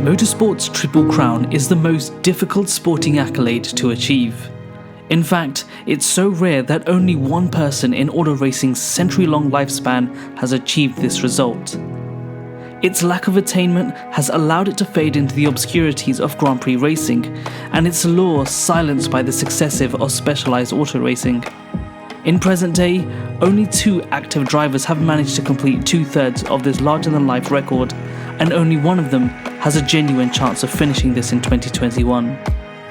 Motorsport's Triple Crown is the most difficult sporting accolade to achieve. In fact, it's so rare that only one person in auto racing's century-long lifespan has achieved this result. Its lack of attainment has allowed it to fade into the obscurities of Grand Prix racing, and its allure silenced by the successive or specialized auto racing. In present day, only 2 active drivers have managed to complete 2/3 of this larger-than-life record, and only one of them has a genuine chance of finishing this in 2021.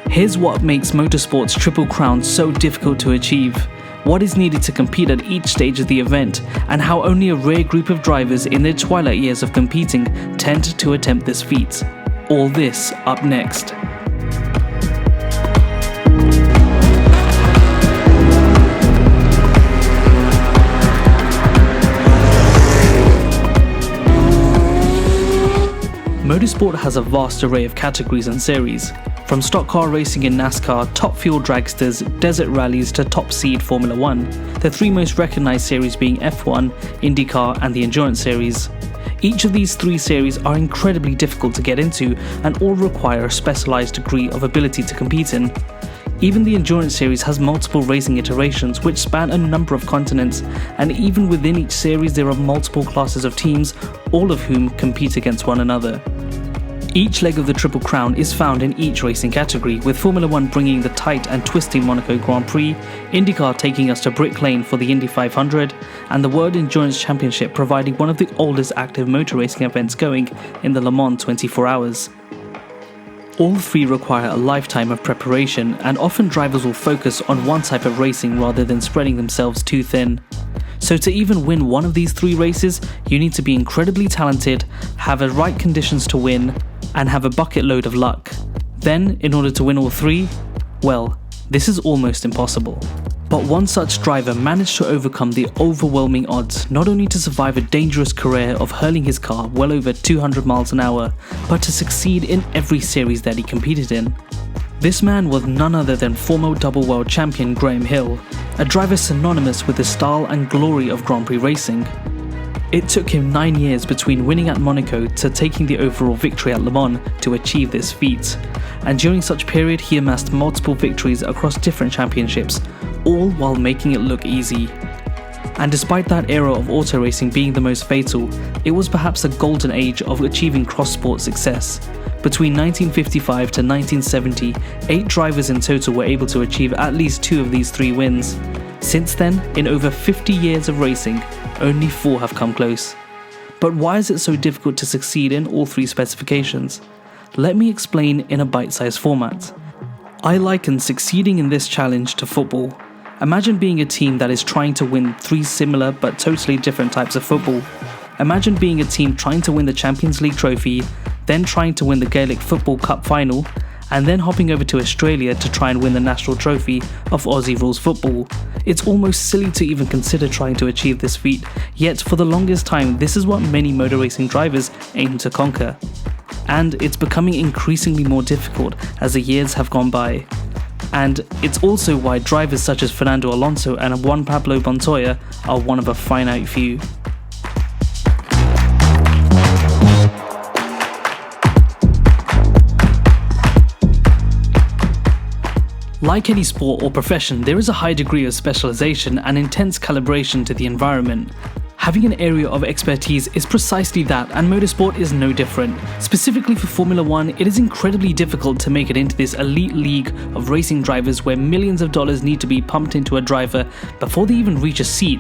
Here's what makes Motorsport's Triple Crown so difficult to achieve, what is needed to compete at each stage of the event, and how only a rare group of drivers in their twilight years of competing tend to attempt this feat. All this up next. Motorsport has a vast array of categories and series, from stock car racing in NASCAR, top fuel dragsters, desert rallies to top seed Formula 1, the 3 most recognised series being F1, IndyCar and the Endurance Series. Each of these 3 series are incredibly difficult to get into and all require a specialised degree of ability to compete in. Even the Endurance Series has multiple racing iterations which span a number of continents, and even within each series there are multiple classes of teams, all of whom compete against one another. Each leg of the Triple Crown is found in each racing category, with Formula 1 bringing the tight and twisting Monaco Grand Prix, IndyCar taking us to Brick Lane for the Indy 500, and the World Endurance Championship providing one of the oldest active motor racing events going in the Lemans 24 Hours. All 3 require a lifetime of preparation, and often drivers will focus on one type of racing rather than spreading themselves too thin. So to even win one of these 3 races, you need to be incredibly talented, have the right conditions to win, and have a bucket load of luck. Then, in order to win all 3, well, this is almost impossible. But one such driver managed to overcome the overwhelming odds, not only to survive a dangerous career of hurling his car well over 200 miles an hour, but to succeed in every series that he competed in. This man was none other than former double world champion Graham Hill, a driver synonymous with the style and glory of Grand Prix racing. It took him 9 years between winning at Monaco to taking the overall victory at Le Mans to achieve this feat, and during such period he amassed multiple victories across different championships, all while making it look easy. And despite that era of auto racing being the most fatal, it was perhaps a golden age of achieving cross-sport success. Between 1955 to 1970, 8 drivers in total were able to achieve at least 2 of these 3 wins. Since then, in over 50 years of racing, only 4 have come close. But why is it so difficult to succeed in all 3 specifications? Let me explain in a bite-sized format. I liken succeeding in this challenge to football. Imagine being a team that is trying to win 3 similar but totally different types of football. Imagine being a team trying to win the Champions League trophy, then trying to win the Gaelic Football Cup final, and then hopping over to Australia to try and win the national trophy of Aussie rules football. It's almost silly to even consider trying to achieve this feat, yet for the longest time this is what many motor racing drivers aim to conquer. And it's becoming increasingly more difficult as the years have gone by. And it's also why drivers such as Fernando Alonso and Juan Pablo Montoya are one of a finite few. Like any sport or profession, there is a high degree of specialization and intense calibration to the environment. Having an area of expertise is precisely that, and motorsport is no different. Specifically for Formula 1, it is incredibly difficult to make it into this elite league of racing drivers where millions of dollars need to be pumped into a driver before they even reach a seat,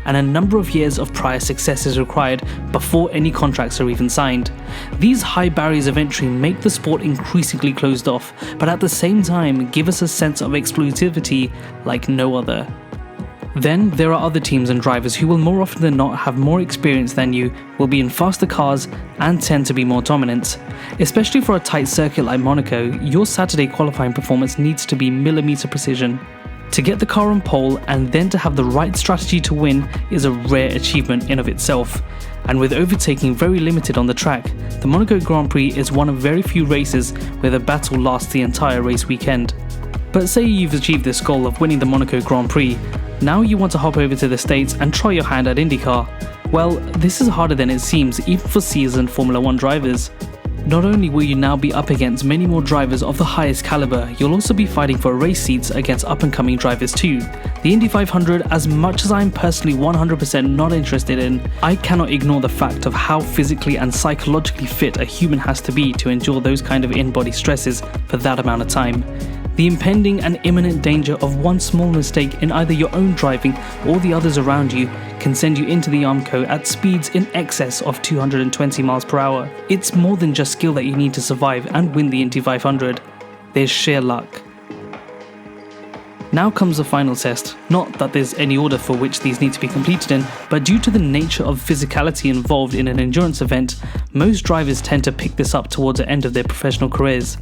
and a number of years of prior success is required before any contracts are even signed. These high barriers of entry make the sport increasingly closed off, but at the same time give us a sense of exclusivity like no other. Then there are other teams and drivers who will more often than not have more experience than you, will be in faster cars and tend to be more dominant. Especially for a tight circuit like Monaco, your Saturday qualifying performance needs to be millimeter precision. To get the car on pole and then to have the right strategy to win is a rare achievement in of itself. And with overtaking very limited on the track, the Monaco Grand Prix is one of very few races where the battle lasts the entire race weekend. But say you've achieved this goal of winning the Monaco Grand Prix, now you want to hop over to the States and try your hand at IndyCar. Well, this is harder than it seems even for seasoned Formula 1 drivers. Not only will you now be up against many more drivers of the highest caliber, you'll also be fighting for race seats against up-and-coming drivers too. The Indy 500, as much as I'm personally 100% not interested in, I cannot ignore the fact of how physically and psychologically fit a human has to be to endure those kind of in-body stresses for that amount of time. The impending and imminent danger of one small mistake in either your own driving or the others around you can send you into the Armco at speeds in excess of 220 miles per hour. It's more than just skill that you need to survive and win the Indy 500. There's sheer luck. Now comes the final test. Not that there's any order for which these need to be completed in, but due to the nature of physicality involved in an endurance event, most drivers tend to pick this up towards the end of their professional careers.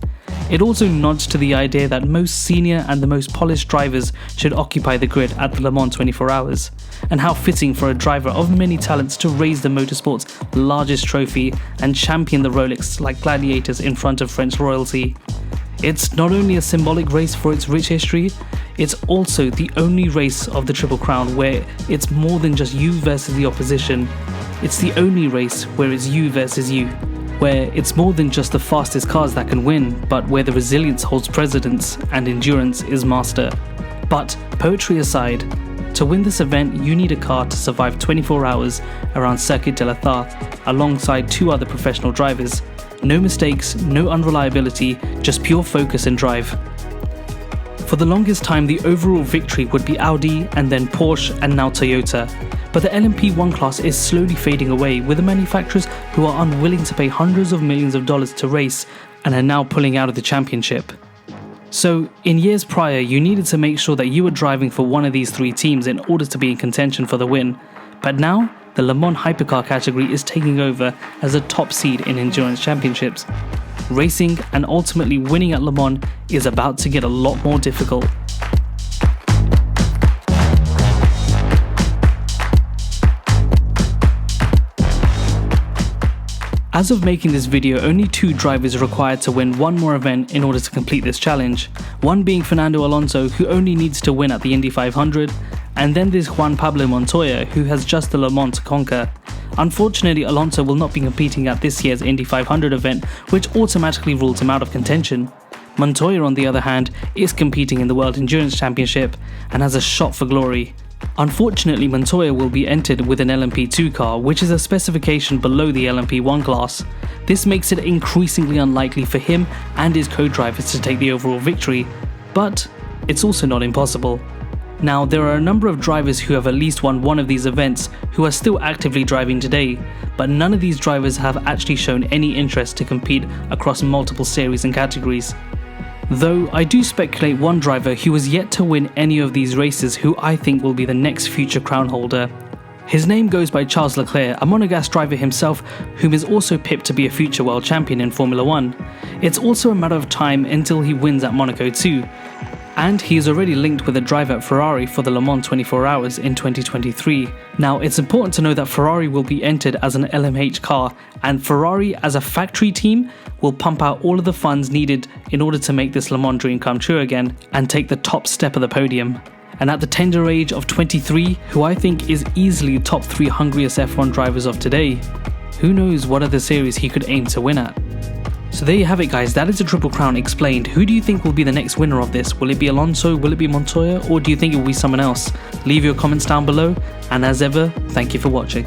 It also nods to the idea that most senior and the most polished drivers should occupy the grid at the Le Mans 24 hours, and how fitting for a driver of many talents to raise the motorsport's largest trophy and champion the Rolex like gladiators in front of French royalty. It's not only a symbolic race for its rich history, it's also the only race of the Triple Crown where it's more than just you versus the opposition. It's the only race where it's you versus you, where it's more than just the fastest cars that can win, but where the resilience holds precedence and endurance is master. But poetry aside, to win this event you need a car to survive 24 hours around Circuit de l'État alongside two other professional drivers. No mistakes, no unreliability, just pure focus and drive. For the longest time the overall victory would be Audi and then Porsche and now Toyota. But the LMP1 class is slowly fading away with the manufacturers who are unwilling to pay hundreds of millions of dollars to race and are now pulling out of the championship. So, in years prior you needed to make sure that you were driving for one of these three teams in order to be in contention for the win. But now, the Le Mans hypercar category is taking over as a top seed in endurance championships. Racing and ultimately winning at Le Mans is about to get a lot more difficult. As of making this video, only two drivers are required to win one more event in order to complete this challenge. One being Fernando Alonso, who only needs to win at the Indy 500, and then there's Juan Pablo Montoya, who has just the Le Mans to conquer. Unfortunately, Alonso will not be competing at this year's Indy 500 event, which automatically rules him out of contention. Montoya, on the other hand, is competing in the World Endurance Championship and has a shot for glory. Unfortunately, Montoya will be entered with an LMP2 car, which is a specification below the LMP1 class. This makes it increasingly unlikely for him and his co-drivers to take the overall victory, but it's also not impossible. Now, there are a number of drivers who have at least won one of these events who are still actively driving today, but none of these drivers have actually shown any interest to compete across multiple series and categories. Though I do speculate one driver who has yet to win any of these races who I think will be the next future crown holder. His name goes by Charles Leclerc, a monegasque driver himself whom is also pipped to be a future world champion in Formula 1. It's also a matter of time until he wins at Monaco too. And he is already linked with a driver at Ferrari for the Le Mans 24 hours in 2023. Now, it's important to know that Ferrari will be entered as an LMH car, and Ferrari as a factory team will pump out all of the funds needed in order to make this Le Mans dream come true again and take the top step of the podium. And at the tender age of 23, who I think is easily the top 3 hungriest F1 drivers of today, who knows what other series he could aim to win at. So there you have it guys, that is the Triple Crown explained. Who do you think will be the next winner of this? Will it be Alonso, will it be Montoya, or do you think it will be someone else? Leave your comments down below, and as ever, thank you for watching.